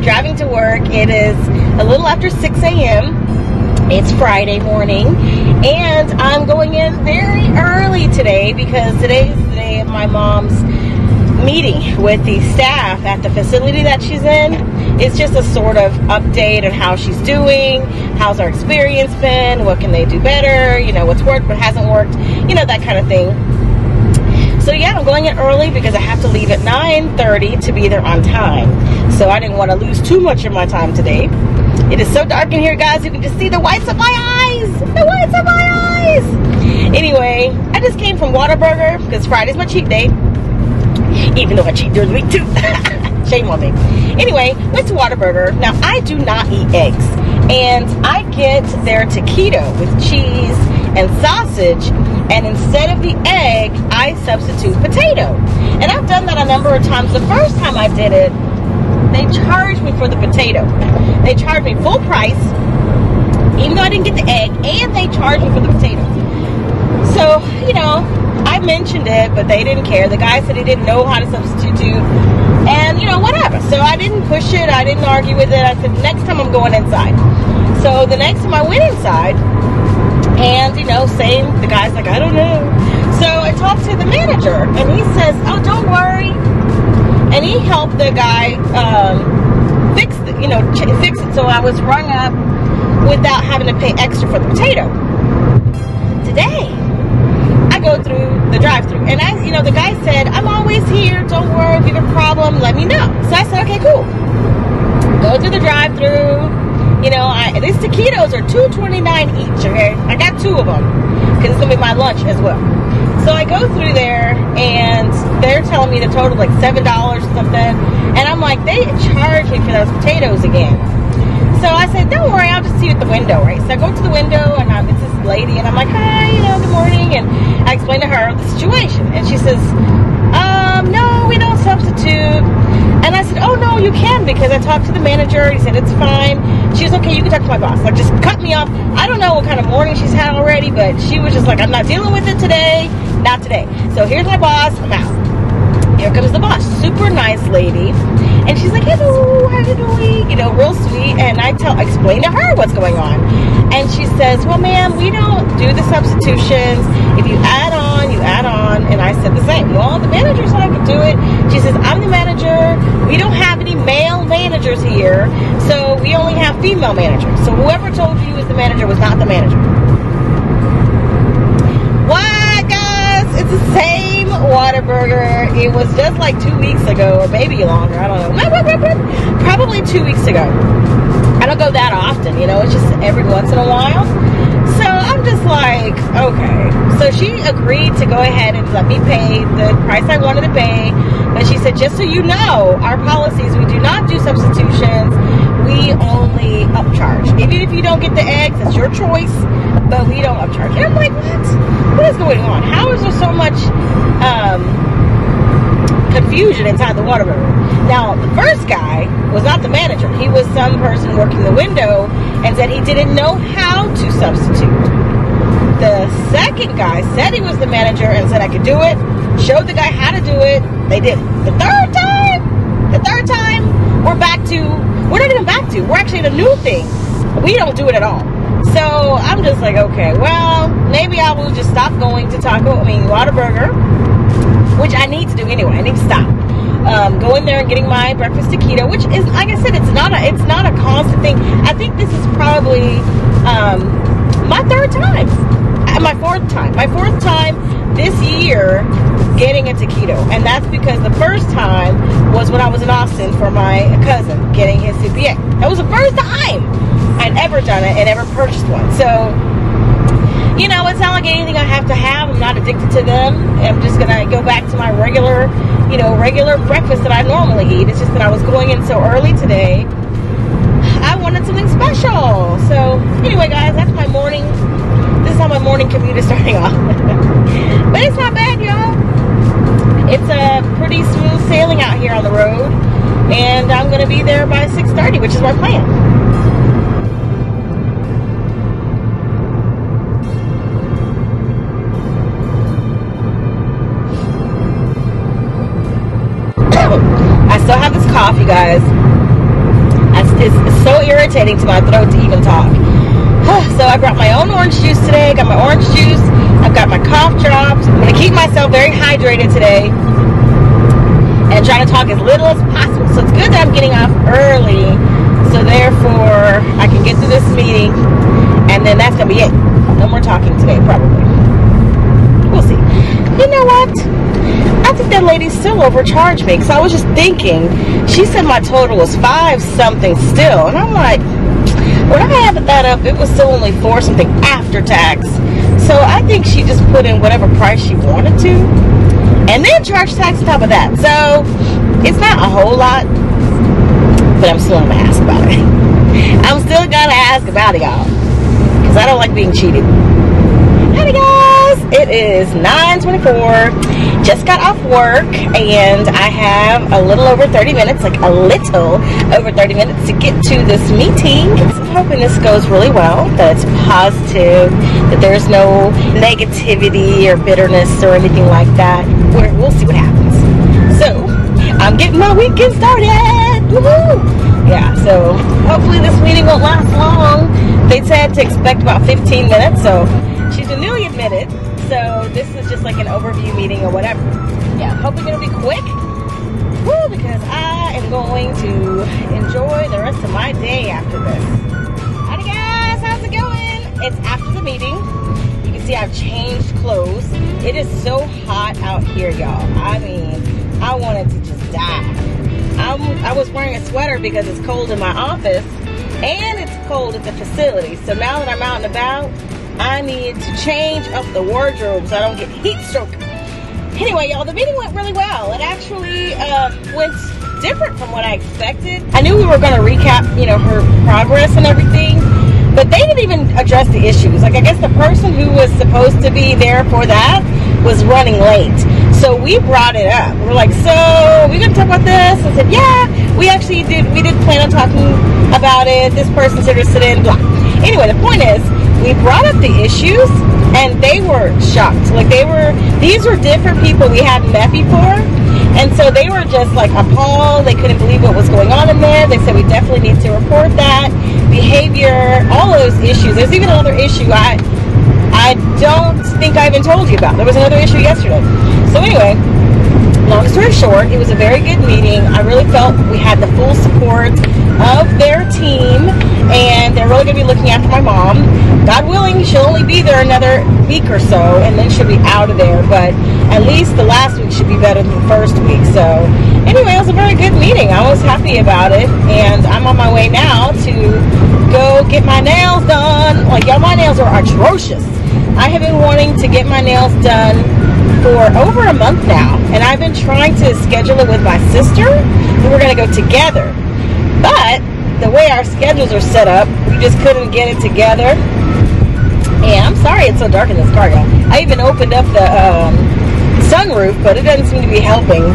driving to work. It is a little after 6 a.m. It's Friday morning, and I'm going in very early today because today is the day of my mom's meeting with the staff at the facility that she's in. It's just a sort of update on how she's doing, how's our experience been, what can they do better, you know, what's worked, what hasn't worked, you know, that kind of thing. So yeah, I'm going in early because I have to leave at 9:30 to be there on time. So I didn't want to lose too much of my time today. It is so dark in here, guys. You can just see the whites of my eyes. The whites of my eyes. Anyway, I just came from Whataburger because Friday's my cheat day. Even though I cheat during the week too. Shame on me. Anyway, went to Whataburger. Now, I do not eat eggs. And I get their taquito with cheese and sausage. And instead of the egg, I substitute potato. And I've done that a number of times. The first time I did it, they charged me for the potato. They charged me full price, even though I didn't get the egg, and they charged me for the potato. So, you know, I mentioned it, but they didn't care. The guy said he didn't know how to substitute, and, you know, whatever. So I didn't push it. I didn't argue with it. I said, next time I'm going inside. So the next time I went inside, and, you know, same, the guy's like, I don't know. So I talked to the manager, and he says, oh, don't worry. And he helped the guy fix it, you know, fix it so I was rung up without having to pay extra for the potato. Today, I go through the drive-thru, and you know, the guy said, I'm always here. Don't worry. If you have a problem, let me know. So I said, okay, cool. Go through the drive-thru. You know, these taquitos are $2.29 each. Okay, I got 2 of them because it's gonna be my lunch as well. So I go through there, and they're telling me the total like $7 or something. And I'm like, they charge me for those potatoes again. So I said, don't worry, I'll just see you at the window, right? So I go to the window, and it's this lady, and I'm like, hi, you know, good morning. And I explain to her the situation. And she says, no, we don't substitute. And I said, oh, no, you can, because I talked to the manager. He said, it's fine. She was, okay, you can talk to my boss. Like, just cut me off. I don't know what kind of morning she's had already, but she was just like, I'm not dealing with it today. Not today. So here's my boss. I'm out. Here comes the boss. Super nice lady. And she's like, hello, how you doing? You know, real sweet. And I explain to her what's going on. And she says, well, ma'am, we don't do the substitutions. If you add on, you add on. And I said the same. Well, the manager said I could do it. She says, I'm the manager. We don't have any male managers here. So we only have female managers. So whoever told you was the manager was not the manager. What, guys? It's the same Whataburger. It was just like 2 weeks ago, or maybe longer. I don't know. Probably 2 weeks ago. I don't go that often, you know. It's just every once in a while. So I'm just like, okay. So she agreed to go ahead and let me pay the price I wanted to pay. But she said, just so you know, our policies, we do not do substitutions. We only upcharge. Even if you don't get the eggs, it's your choice. But we don't upcharge. And I'm like, what? What is going on? How is there so much confusion inside the Whataburger? Now, the first guy was not the manager. He was some person working the window and said he didn't know how to substitute. The second guy said he was the manager and said I could do it. Showed the guy how to do it. They did it. The third time, we're not even back to. We're actually in a new thing. We don't do it at all. So I'm just like, okay, well, maybe I will just stop going to Whataburger, which I need to do anyway. I need to stop. Go in there and getting my breakfast taquito, which is, like I said, it's not a constant thing. I think this is probably my third time. My fourth time this year getting a taquito. And that's because the first time was when I was in Austin for my cousin getting his CPA. That was the first time I'd ever done it and ever purchased one. So, you know, it's not like anything I have to have. I'm not addicted to them. I'm just going to go back to my regular breakfast that I normally eat. It's just that I was going in so early today. I wanted something special. So, anyway, guys, that's my morning. This is how my morning commute is starting off. But it's not bad, y'all. It's a pretty smooth sailing out here on the road. And I'm going to be there by 6:30, which is my plan. I still have this cough, you guys. is so irritating to my throat to even talk. So I brought my own orange juice today. Got my orange juice. I've got my cough drops. I'm going to keep myself very hydrated today and try to talk as little as possible. So it's good that I'm getting off early, so therefore I can get to this meeting, and then that's going to be it. No more talking today, probably. We'll see. You know what? I think that lady still overcharged me, because I was just thinking, she said my total was 5 something still, and I'm like, when I added that up, it was still only 4 something after tax. So I think she just put in whatever price she wanted to, and then charged tax on top of that. So it's not a whole lot, but I'm still gonna ask about it. I'm still gonna ask about it, y'all, because I don't like being cheated. Hey guys, it is 9:24. Just got off work, and I have a little over 30 minutes, like a little over 30 minutes to get to this meeting. So I'm hoping this goes really well, that it's positive, that there's no negativity or bitterness or anything like that. We'll see what happens. So I'm getting my weekend started. Woohoo! Yeah, so hopefully this meeting won't last long. They said to expect about 15 minutes, so she's a newly admitted, so this is just like an overview meeting or whatever. Yeah, hoping it'll be quick. Woo, because I am going to enjoy the rest of my day after this. Howdy guys, how's it going? It's after the meeting. You can see I've changed clothes. It is so hot out here, y'all. I mean, I wanted to just die. I was wearing a sweater because it's cold in my office, and it's cold at the facility. So now that I'm out and about, I need to change up the wardrobe so I don't get heat stroke. Anyway, y'all, the meeting went really well. It actually went different from what I expected. I knew we were going to recap, her progress and everything, but they didn't even address the issues. Like, I guess the person who was supposed to be there for that was running late. So we brought it up. We're like, so we're going to talk about this? I said, yeah, we did plan on talking about it. This person's interested in blah. Anyway, the point is, we brought up the issues, and they were shocked. Like, these were different people we hadn't met before, and so they were just like appalled. They couldn't believe what was going on in there. They said we definitely need to report that behavior, all those issues. There's even another issue I don't think I even told you about. There was another issue yesterday. So anyway, long story short, it was a very good meeting. I really felt we had the full support of their team, and they're really going to be looking after my mom. God willing, she'll only be there another week or so, and then she'll be out of there. But at least the last week should be better than the first week. So anyway, it was a very good meeting. I was happy about it, and I'm on my way now to go get my nails done. Like, y'all, my nails are atrocious. I have been wanting to get my nails done for over a month now, and I've been trying to schedule it with my sister. We were going to go together, but the way our schedules are set up, we just couldn't get it together. And I'm sorry it's so dark in this car, y'all. I even opened up the sunroof, but it doesn't seem to be helping.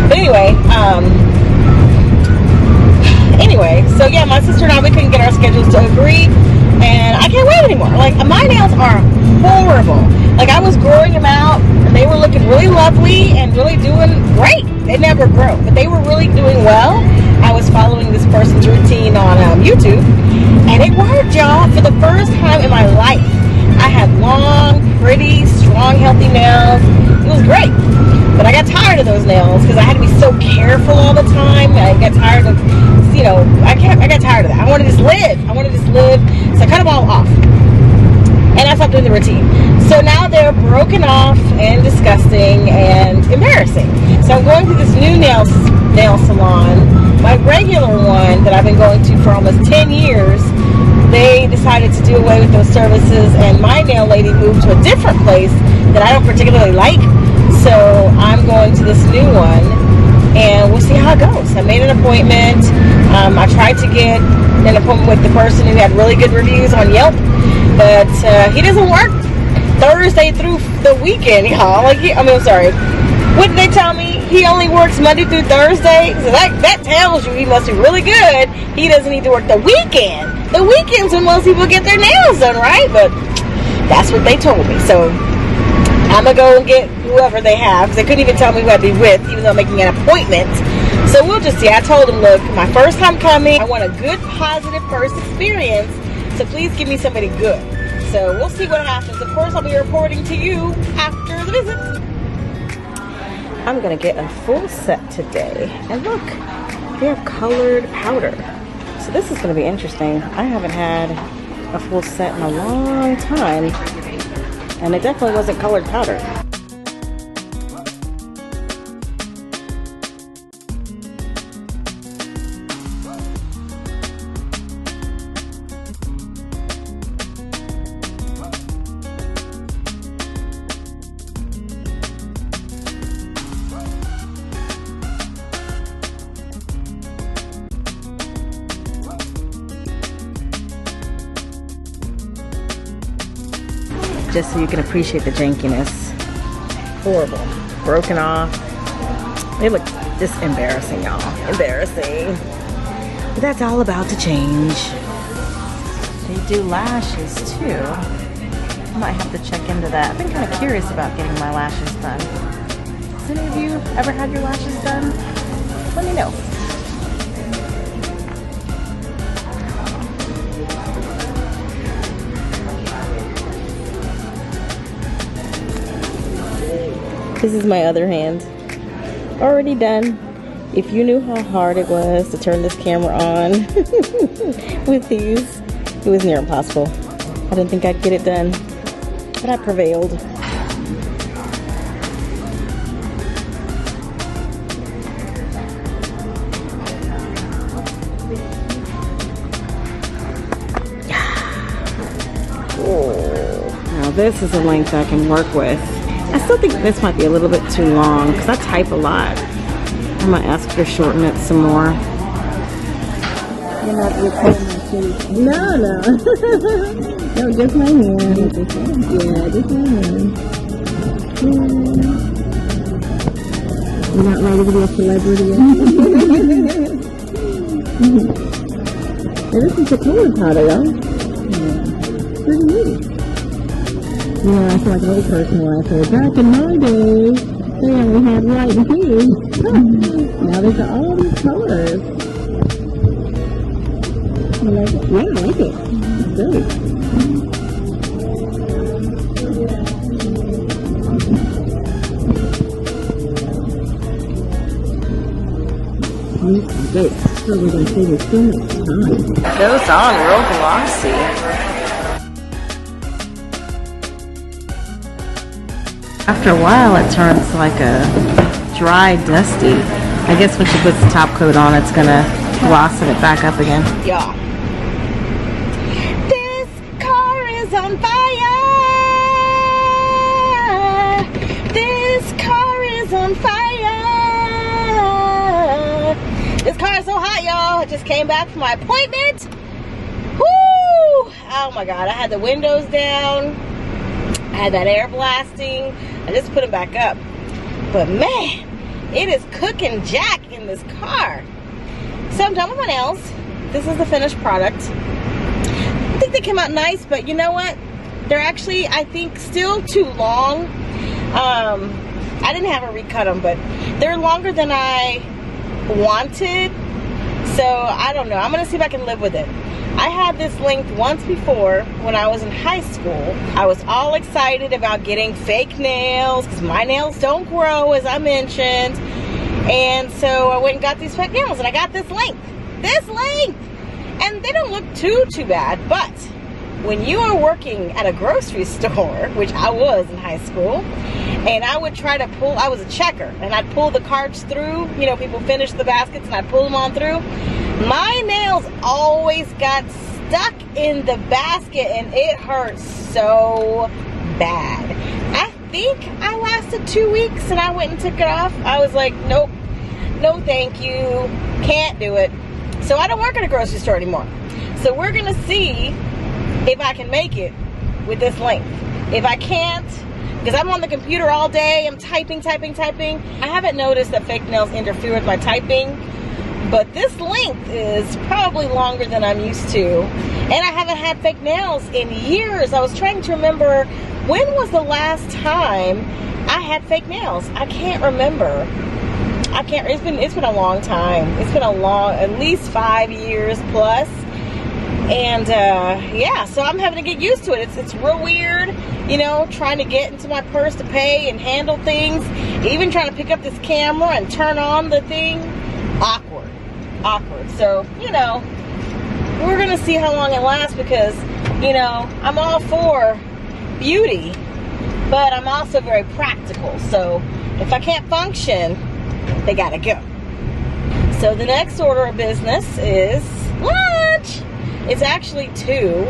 But anyway, so yeah, my sister and I, we couldn't get our schedules to agree, and I can't wait anymore. Like, my nails are horrible. Like, I was growing them out, and they were looking really lovely and really doing great. They never grow, but they were really doing well. I was following this person's routine on YouTube, and it worked, y'all. For the first time in my life, I had long, pretty, strong, healthy nails. It was great. But I got tired of those nails because I had to be so careful all the time. I got tired of, I got tired of that. I want to just live. So I cut them all off. And I stopped doing the routine. So now they're broken off and disgusting and embarrassing. So I'm going to this new nail salon. My regular one that I've been going to for almost 10 years, they decided to do away with those services, and my nail lady moved to a different place that I don't particularly like. So I'm going to this new one, and we'll see how it goes. I made an appointment. I tried to get an appointment with the person who had really good reviews on Yelp, but he doesn't work Thursday through the weekend, y'all. What did they tell me? He only works Monday through Thursday. So that tells you he must be really good. He doesn't need to work the weekend. The weekends when most people get their nails done, right? But that's what they told me. So I'm going to go and get whoever they have, because they couldn't even tell me who I'd be with, even though I'm making an appointment. So we'll just see. I told him, look, my first time coming, I want a good, positive first experience. So please give me somebody good. So we'll see what happens. Of course, I'll be reporting to you after the visit. I'm gonna get a full set today. And look, they have colored powder. So this is gonna be interesting. I haven't had a full set in a long time. And it definitely wasn't colored powder. Just so you can appreciate the jankiness. Horrible. Broken off. They look just embarrassing, y'all. Embarrassing. But that's all about to change. They do lashes too. I might have to check into that. I've been kind of curious about getting my lashes done. Has any of you ever had your lashes done? Let me know. This is my other hand. Already done. If you knew how hard it was to turn this camera on with these, it was near impossible. I didn't think I'd get it done, but I prevailed. Oh. Now this is a length I can work with. I still think this might be a little bit too long because I type a lot. I might ask her to shorten it some more. You're not recording my face. No, no. No, just my hand. Yeah, just my hand. You're not ready to be a celebrity yet? Yeah, this is a colored powder, though. Yeah. Pretty neat. Yeah, I feel like an old person when I say, back in my day, they only had white and pink. Now there's all these colors. I like it. Yeah, I like it. It's great. Great. So we're going to save us so much time. Goes on real glossy. After a while, it turns like a dry, dusty. I guess when she puts the top coat on, it's gonna glossen it back up again. Yeah. This car is on fire. This car is on fire. This car is so hot, y'all. I just came back from my appointment. Woo! Oh my God, I had the windows down. I had that air blasting. I just put it back up. But man, it is cooking jack in this car. So I'm done with my nails. This is the finished product. I think they came out nice, but you know what? They're actually, I think, still too long. I didn't have her recut them, but they're longer than I wanted. So I don't know. I'm gonna see if I can live with it. I had this length once before when I was in high school. I was all excited about getting fake nails because my nails don't grow, as I mentioned. And so I went and got these fake nails and I got this length. This length! And they don't look too bad, but when you are working at a grocery store, which I was in high school, and I would try to pull, I was a checker, and I'd pull the carts through, you know, people finish the baskets and I'd pull them on through. My nails always got stuck in the basket and it hurt so bad. I think I lasted 2 weeks and I went and took it off. I was like, nope, no thank you, can't do it. So I don't work at a grocery store anymore. So we're gonna see if I can make it with this length. If I can't, because I'm on the computer all day, I'm typing. I haven't noticed that fake nails interfere with my typing, but this length is probably longer than I'm used to. And I haven't had fake nails in years. I was trying to remember, when was the last time I had fake nails? I can't remember. I can't, it's been a long time. It's been at least 5 years plus. And yeah, so I'm having to get used to it. It's real weird, you know, trying to get into my purse to pay and handle things. Even trying to pick up this camera and turn on the thing. Awkward. So, you know, we're gonna see how long it lasts, because, you know, I'm all for beauty, but I'm also very practical. So if I can't function, they gotta go. So the next order of business is lunch. It's actually 2,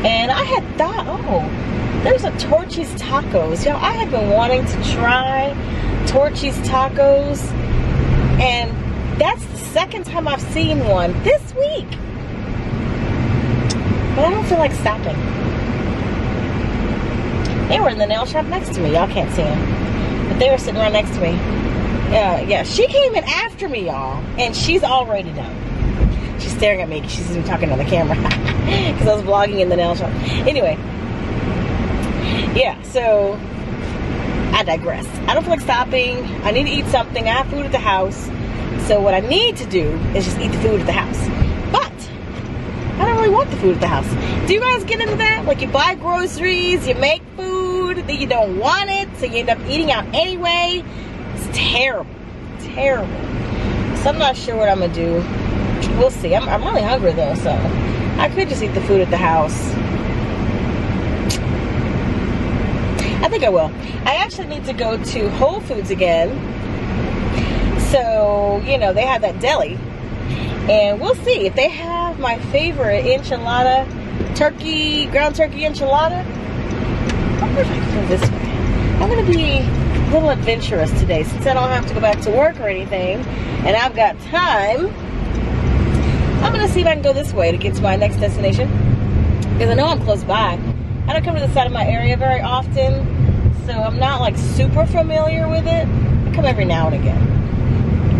and I had thought, oh, there's a Torchy's Tacos. Y'all, I have been wanting to try Torchy's Tacos, and that's the second time I've seen one this week. But I don't feel like stopping. They were in the nail shop next to me. Y'all can't see them, but they were sitting right next to me. Yeah, she came in after me, y'all, and she's already done. She's staring at me because she's even talking on the camera because I was vlogging in the nail shop. Anyway, yeah, so I digress. I don't feel like stopping. I need to eat something. I have food at the house. So what I need to do is just eat the food at the house. But I don't really want the food at the house. Do you guys get into that? Like, you buy groceries, you make food, then you don't want it, so you end up eating out anyway. It's terrible. Terrible. So I'm not sure what I'm going to do. We'll see. I'm really hungry though, so I could just eat the food at the house. I think I will. I actually need to go to Whole Foods again. So, you know, they have that deli. And we'll see if they have my favorite enchilada, ground turkey enchilada. I wonder if I can go this way. I'm going to be a little adventurous today, since I don't have to go back to work or anything, and I've got time. I'm gonna see if I can go this way to get to my next destination, because I know I'm close by. I don't come to the side of my area very often, so I'm not like super familiar with it. I come every now and again.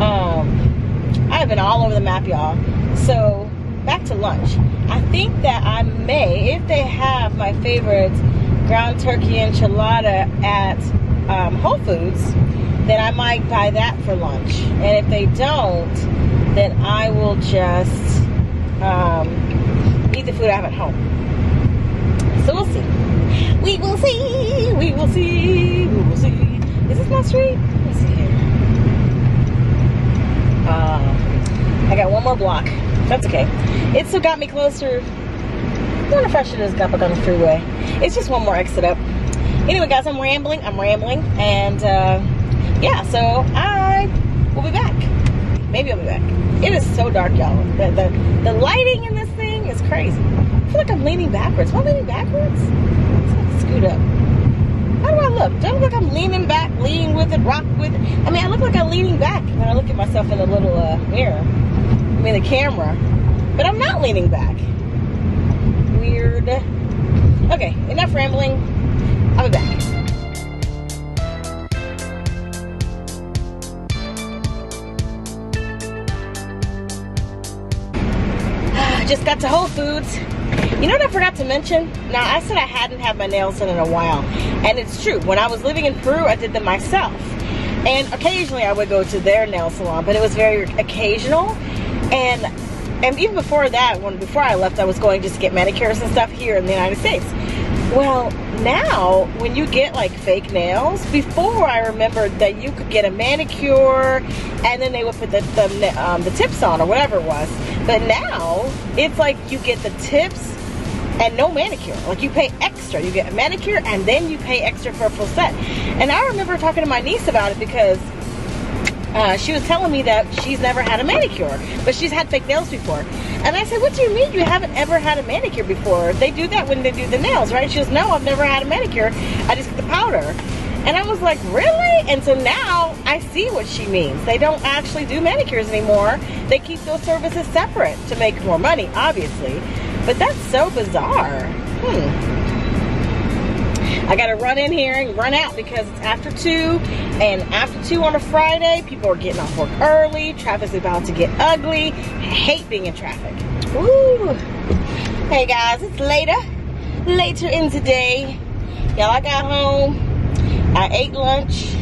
I have been all over the map, y'all. So back to lunch. I think that I may, if they have my favorite ground turkey enchilada at Whole Foods, then I might buy that for lunch. And if they don't, then I will just eat the food I have at home. So we'll see. We will see. We will see. We will see. Is this my street? Let's see here. I got one more block. That's okay. It still got me closer. I wonder if I should have got back on the freeway. It's just one more exit up. Anyway, guys, I'm rambling. And yeah, so I will be back. Maybe I'll be back. It is so dark, y'all. The lighting in this thing is crazy. I feel like I'm leaning backwards. Am I leaning backwards? Let's like scoot up. How do I look? Do I look like I'm leaning back, lean with it, rock with it? I mean, I look like I'm leaning back when I look at myself in the little mirror. I mean, the camera. But I'm not leaning back. Weird. Okay, enough rambling. I'll be back. Just got to Whole Foods. You know what I forgot to mention? Now, I said I hadn't had my nails done in a while, and it's true. When I was living in Peru, I did them myself, and occasionally I would go to their nail salon, but it was very occasional. And even before that, before I left, I was going just to get manicures and stuff here in the United States. Well, now when you get like fake nails, before I remembered that you could get a manicure and then they would put the tips on or whatever it was. But now it's like you get the tips and no manicure. Like, you pay extra. You get a manicure and then you pay extra for a full set. And I remember talking to my niece about it, because she was telling me that she's never had a manicure, but she's had fake nails before. And I said, what do you mean you haven't ever had a manicure before? They do that when they do the nails, right? She goes, no, I've never had a manicure. I just get the powder. And I was like, really? And so now I see what she means. They don't actually do manicures anymore. They keep those services separate to make more money, obviously. But that's so bizarre. I gotta run in here and run out because it's after 2, and after 2 on a Friday, people are getting off work early. Traffic's about to get ugly. I hate being in traffic. Woo! Hey guys, it's later in today. Y'all, I got home. I ate lunch.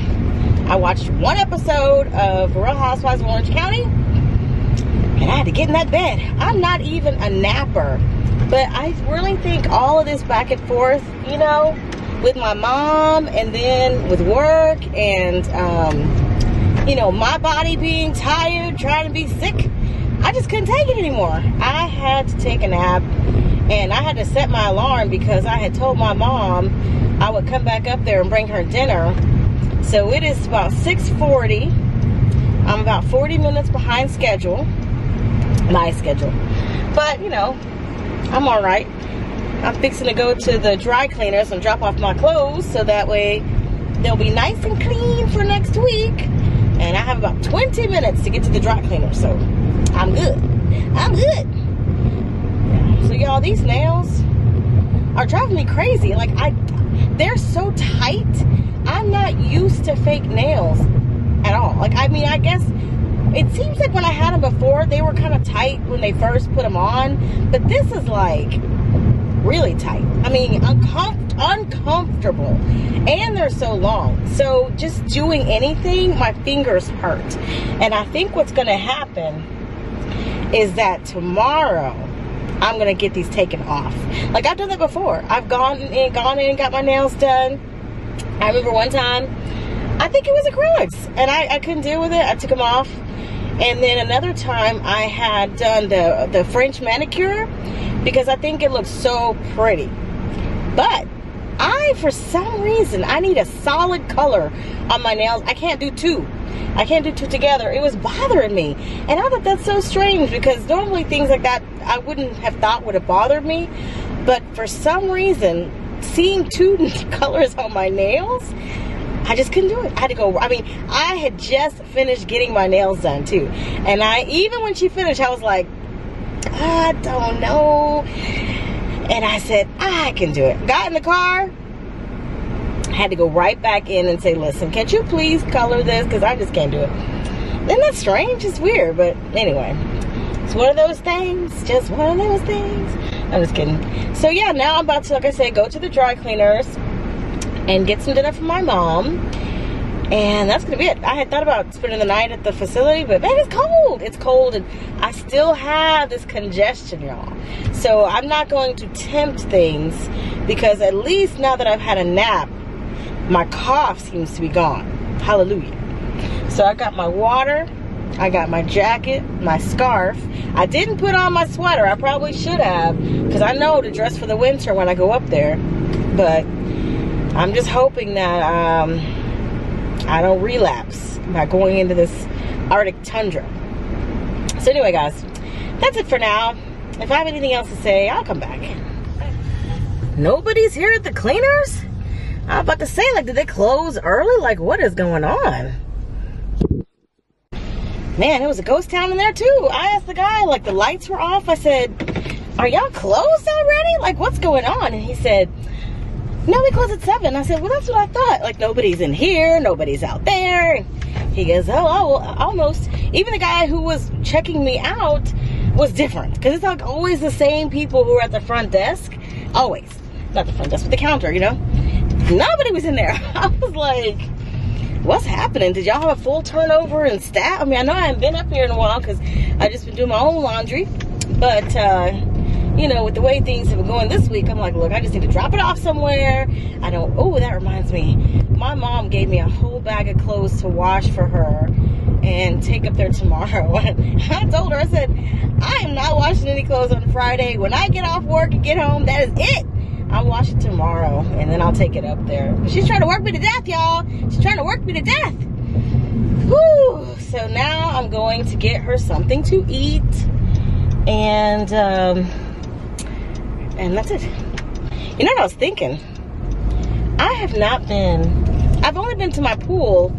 I watched one episode of Real Housewives of Orange County, and I had to get in that bed. I'm not even a napper, but I really think all of this back and forth, you know, with my mom and then with work and, you know, my body being tired, trying to be sick, I just couldn't take it anymore. I had to take a nap, and I had to set my alarm because I had told my mom I would come back up there and bring her dinner. So it is about 6:40. I'm about 40 minutes behind schedule, my schedule. But, you know, I'm all right. I'm fixing to go to the dry cleaners and drop off my clothes so that way they'll be nice and clean for next week. And I have about 20 minutes to get to the dry cleaner, so I'm good. I'm good. So y'all, these nails are driving me crazy. Like, they're so tight. I'm not used to fake nails at all. Like, I mean, I guess it seems like when I had them before, they were kind of tight when they first put them on. But this is like really tight. I mean, uncomfortable. And they're so long. So just doing anything, my fingers hurt. And I think what's going to happen is that tomorrow I'm going to get these taken off. Like, I've done that before. I've gone in and got my nails done. I remember one time, I think it was acrylics, and I couldn't deal with it. I took them off. And then another time I had done the French manicure because I think it looks so pretty. But for some reason, I need a solid color on my nails. I can't do two. I can't do two together. It was bothering me. And I thought that's so strange because normally things like that I wouldn't have thought would have bothered me. But for some reason, seeing two colors on my nails, I just couldn't do it. I had to go. I mean, I had just finished getting my nails done too. And even when she finished, I was like, I don't know. And I said, I can do it. Got in the car. Had to go right back in and say, listen, can't you please color this? Because I just can't do it. Isn't that strange? It's weird. But anyway, it's one of those things. Just one of those things. I'm just kidding. So yeah, now I'm about to, like I said, go to the dry cleaners and get some dinner from my mom. And that's going to be it. I had thought about spending the night at the facility, but man, it's cold. It's cold, and I still have this congestion, y'all. So I'm not going to tempt things because at least now that I've had a nap, my cough seems to be gone. Hallelujah. So I got my water. I got my jacket, my scarf. I didn't put on my sweater. I probably should have because I know to dress for the winter when I go up there. But I'm just hoping that I don't relapse by going into this Arctic tundra. So anyway, guys, that's it for now. If I have anything else to say, I'll come back. Nobody's here at the cleaners? I was about to say, like, did they close early? Like, what is going on? Man, it was a ghost town in there too. I asked the guy, like, the lights were off. I said, are y'all closed already? Like, what's going on? And he said, no, we close at 7. I said, well, that's what I thought. Like, nobody's in here, nobody's out there. And he goes, oh, well, almost. Even the guy who was checking me out was different. Because it's like always the same people who are at the front desk. Always. Not the front desk, but the counter, you know. Nobody was in there. I was like, what's happening? Did y'all have a full turnover in staff? I mean, I know I haven't been up here in a while because I've just been doing my own laundry. But, you know, with the way things have been going this week, I'm like, look, I just need to drop it off somewhere. I don't, oh, that reminds me. My mom gave me a whole bag of clothes to wash for her and take up there tomorrow. I told her, I said, I am not washing any clothes on Friday. When I get off work and get home, that is it. I'll wash it tomorrow, and then I'll take it up there. She's trying to work me to death, y'all. She's trying to work me to death. Whew. So now I'm going to get her something to eat, and that's it. You know what I was thinking? I've only been to my pool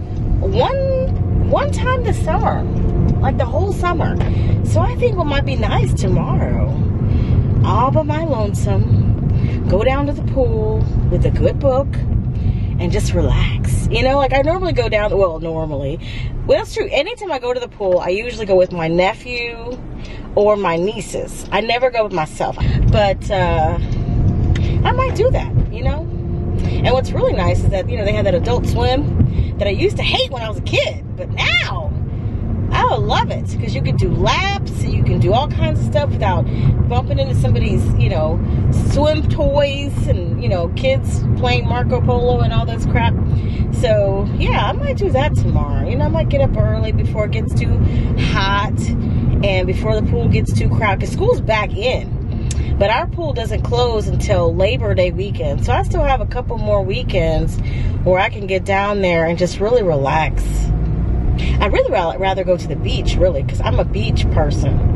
one time this summer, like the whole summer. So I think what might be nice tomorrow, all by my lonesome, go down to the pool with a good book and just relax. You know, like I normally go down, well, that's true. Anytime I go to the pool, I usually go with my nephew or my nieces. I never go with myself. But I might do that, you know. And what's really nice is that, you know, they have that adult swim that I used to hate when I was a kid, but now I love it because you can do laps, you can do all kinds of stuff without bumping into somebody's, you know, swim toys and, you know, kids playing Marco Polo and all this crap. So yeah, I might do that tomorrow. You know, I might get up early before it gets too hot and before the pool gets too crowded, because school's back in. But our pool doesn't close until Labor Day weekend. So I still have a couple more weekends where I can get down there and just really relax. I'd really rather go to the beach, really, because I'm a beach person.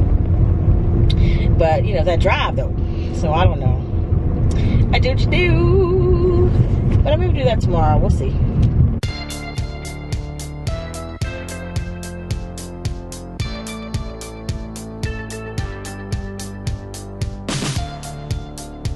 But, you know, that drive, though. So I don't know. I do what you do. But I'm going to do that tomorrow. We'll see.